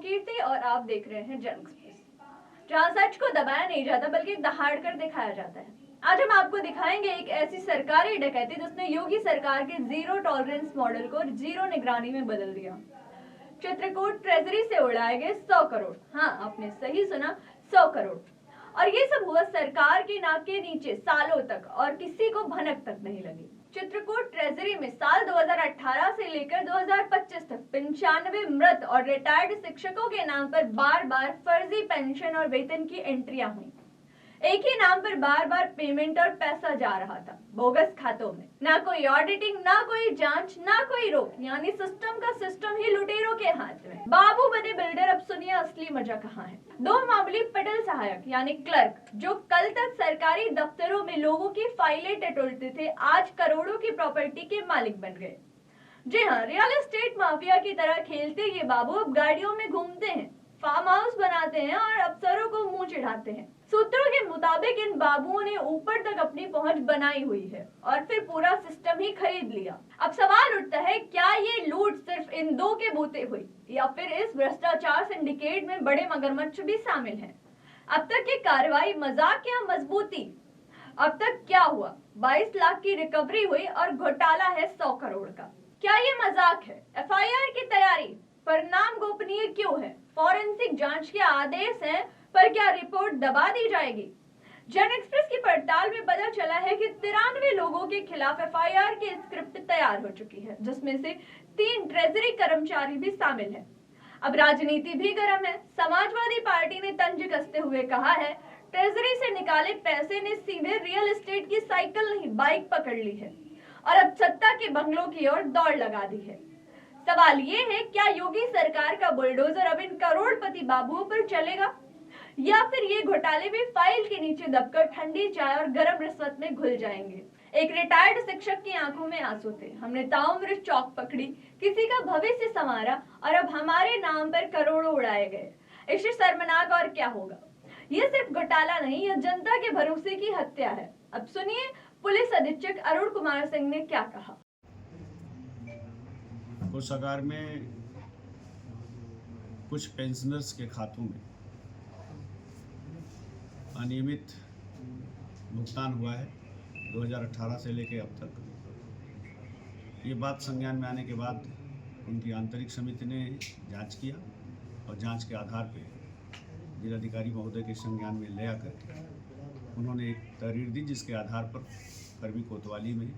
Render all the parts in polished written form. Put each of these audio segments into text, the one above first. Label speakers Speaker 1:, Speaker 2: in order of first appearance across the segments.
Speaker 1: कीर्ति और आप देख रहे हैं जन एक्सप्रेस, जहां सच को दबाया नहीं जाता बल्कि दहाड़ कर दिखाया जाता है। आज हम आपको दिखाएंगे एक ऐसी सरकारी डकैती जिसने योगी सरकार के जीरो टॉलरेंस मॉडल को जीरो निगरानी में बदल दिया। चित्रकूट ट्रेजरी से उड़ाए गए 100 करोड़। हाँ, आपने सही सुना, 100 करोड़। और ये सब हुआ सरकार की नाक के नीचे सालों तक और किसी को भनक तक नहीं लगी। चित्रकूट ट्रेजरी में साल 2018 से लेकर 2025 तक 95 मृत और रिटायर्ड शिक्षकों के नाम पर बार बार फर्जी पेंशन और वेतन की एंट्रियां हुई। एक ही नाम पर बार बार पेमेंट और पैसा जा रहा था बोगस खातों में। ना कोई ऑडिटिंग, ना कोई जांच, ना कोई रोक, यानी सिस्टम का सिस्टम ही लुटेरों के हाथ में। बाबू बने बिल्डर, अब सुनिए असली मजा कहाँ है। दो मामूली पटल सहायक यानी क्लर्क जो कल तक सरकारी दफ्तरों में लोगों की फाइलें टटोलते थे, आज करोड़ों की प्रॉपर्टी के मालिक बन गए। जी हाँ, रियल एस्टेट माफिया की तरह खेलते ये बाबू अब गाड़ियों में घूमते हैं, फार्म हाउस बनाते हैं और अफसरों को मुंह चिढ़ाते हैं। सूत्रों के मुताबिक इन बाबुओं ने ऊपर तक अपनी पहुंच बनाई हुई है और फिर पूरा सिस्टम ही खरीद लिया। अब सवाल उठता है, क्या ये लूट सिर्फ इन दो के बूते हुई या फिर इस भ्रष्टाचार सिंडिकेट में बड़े मगरमच्छ भी शामिल हैं? अब तक की कार्रवाई मजाक या मजबूती? अब तक क्या हुआ? 22 लाख की रिकवरी हुई और घोटाला है 100 करोड़ का। क्या ये मजाक है? एफआईआर की तैयारी पर नाम गोपनीय क्यों है? फॉरेंसिक जांच के आदेश हैं, पर क्या रिपोर्ट दबा दी जाएगी? जन एक्सप्रेस की पड़ताल में पता चला है कि 93 लोगों के खिलाफ एफआईआर की स्क्रिप्ट तैयार हो चुकी है, जिसमें से 3 ट्रेजरी कर्मचारी भी शामिल हैं। अब राजनीति भी गर्म है। समाजवादी पार्टी ने तंज कसते हुए कहा है, ट्रेजरी से निकाले पैसे ने सीधे रियल एस्टेट की साइकिल नहीं बाइक पकड़ ली है और अब सत्ता के बंगलों की ओर दौड़ लगा दी है। सवाल ये है, क्या योगी सरकार का बुलडोजर अब इन करोड़पति बाबुओं पर चलेगा या फिर ये घोटाले भी फाइल के नीचे दबकर ठंडी चाय और गरम रिश्वत में घुल जाएंगे? एक रिटायर्ड शिक्षक की आंखों में आंसू थे। हमने ताउम्र चौक पकड़ी, किसी का भविष्य संवारा और अब हमारे नाम पर करोड़ों उड़ाए गए। इससे शर्मनाक और क्या होगा? ये सिर्फ घोटाला नहीं, यह जनता के भरोसे की हत्या है। अब सुनिए पुलिस अधीक्षक अरुण कुमार सिंह ने क्या कहा।
Speaker 2: कोषागार में कुछ पेंशनर्स के खातों में अनियमित भुगतान हुआ है 2018 से लेकर अब तक। ये बात संज्ञान में आने के बाद उनकी आंतरिक समिति ने जांच किया और जांच के आधार पर जिलाधिकारी महोदय के संज्ञान में ले आकर उन्होंने एक तहरीर दी, जिसके आधार पर करवी कोतवाली में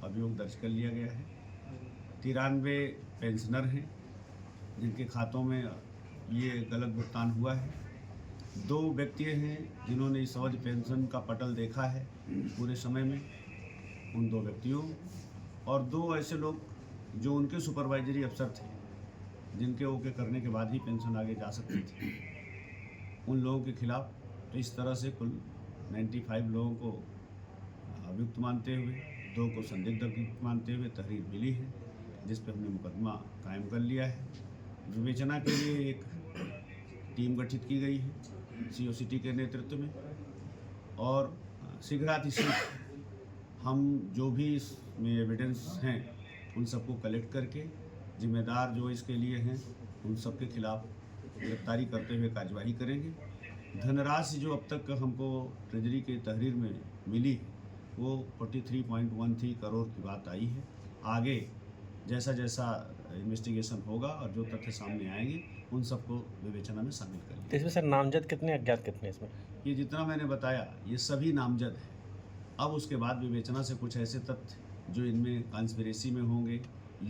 Speaker 2: अभियोग दर्ज कर लिया गया है। 93 पेंशनर हैं जिनके खातों में ये गलत भुगतान हुआ है। 2 व्यक्ति हैं जिन्होंने इस अवधि पेंशन का पटल देखा है पूरे समय में, उन 2 व्यक्तियों, और 2 ऐसे लोग जो उनके सुपरवाइजरी अफसर थे, जिनके ओके करने के बाद ही पेंशन आगे जा सकती थी, उन लोगों के खिलाफ। तो इस तरह से कुल 95 लोगों को अभियुक्त मानते हुए, 2 को संदिग्ध अभियुक्त मानते हुए तहरीर मिली है, जिस पर हमने मुकदमा कायम कर लिया है। विवेचना के लिए एक टीम गठित की गई है COCT के नेतृत्व में और शीघ्रातिशीघ्र हम जो भी इसमें एविडेंस हैं उन सबको कलेक्ट करके जिम्मेदार जो इसके लिए हैं उन सब के खिलाफ गिरफ्तारी करते हुए कार्यवाही करेंगे। धनराशि जो अब तक हमको ट्रेजरी के तहरीर में मिली वो 43.13 करोड़ की बात आई है। आगे जैसा जैसा इन्वेस्टिगेशन होगा और जो तथ्य सामने आएंगे उन सबको विवेचना में शामिल कर लिया।
Speaker 3: इसमें सर नामजद कितने, अज्ञात कितने? इसमें
Speaker 2: ये जितना मैंने बताया ये सभी नामजद है। अब उसके बाद विवेचना से कुछ ऐसे तथ्य जो इनमें कॉन्स्पिरेसी में होंगे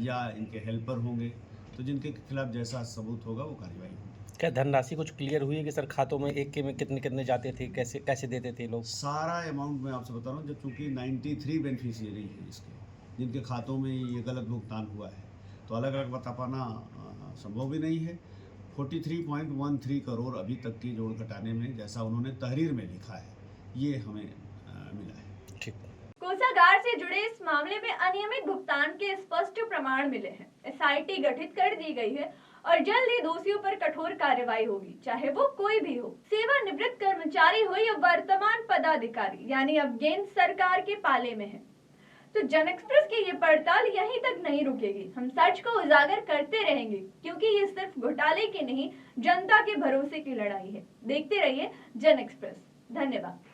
Speaker 2: या इनके हेल्पर होंगे, तो जिनके खिलाफ जैसा सबूत होगा वो कार्रवाई होगी।
Speaker 3: क्या धनराशि कुछ क्लियर हुई है कि सर खातों में एक के में कितने कितने जाते थे, कैसे कैसे देते थे लोग?
Speaker 2: सारा अमाउंट मैं आपसे बता रहा हूँ, जब चूँकि 93 बेनिफिशियरी है इसके, जिनके खातों में ये गलत भुगतान हुआ है, तो अलग अलग बता पाना संभव भी नहीं है। 43.13 करोड़ अभी तक की जोड़ घटाने में, जैसा उन्होंने तहरीर में लिखा है, ये हमें मिला है।
Speaker 3: ठीक।
Speaker 1: कोषागार से जुड़े इस मामले में अनियमित भुगतान के स्पष्ट प्रमाण मिले हैं। SIT गठित कर दी गई है और जल्द ही दोषियों पर कठोर कार्रवाई होगी, चाहे वो कोई भी हो, सेवानिवृत्त कर्मचारी हो या वर्तमान पदाधिकारी, यानी अब गेंद सरकार के पाले में है। तो जन एक्सप्रेस की ये पड़ताल यहीं तक नहीं रुकेगी। हम सच को उजागर करते रहेंगे, क्योंकि ये सिर्फ घोटाले की नहीं, जनता के भरोसे की लड़ाई है। देखते रहिए जन एक्सप्रेस। धन्यवाद।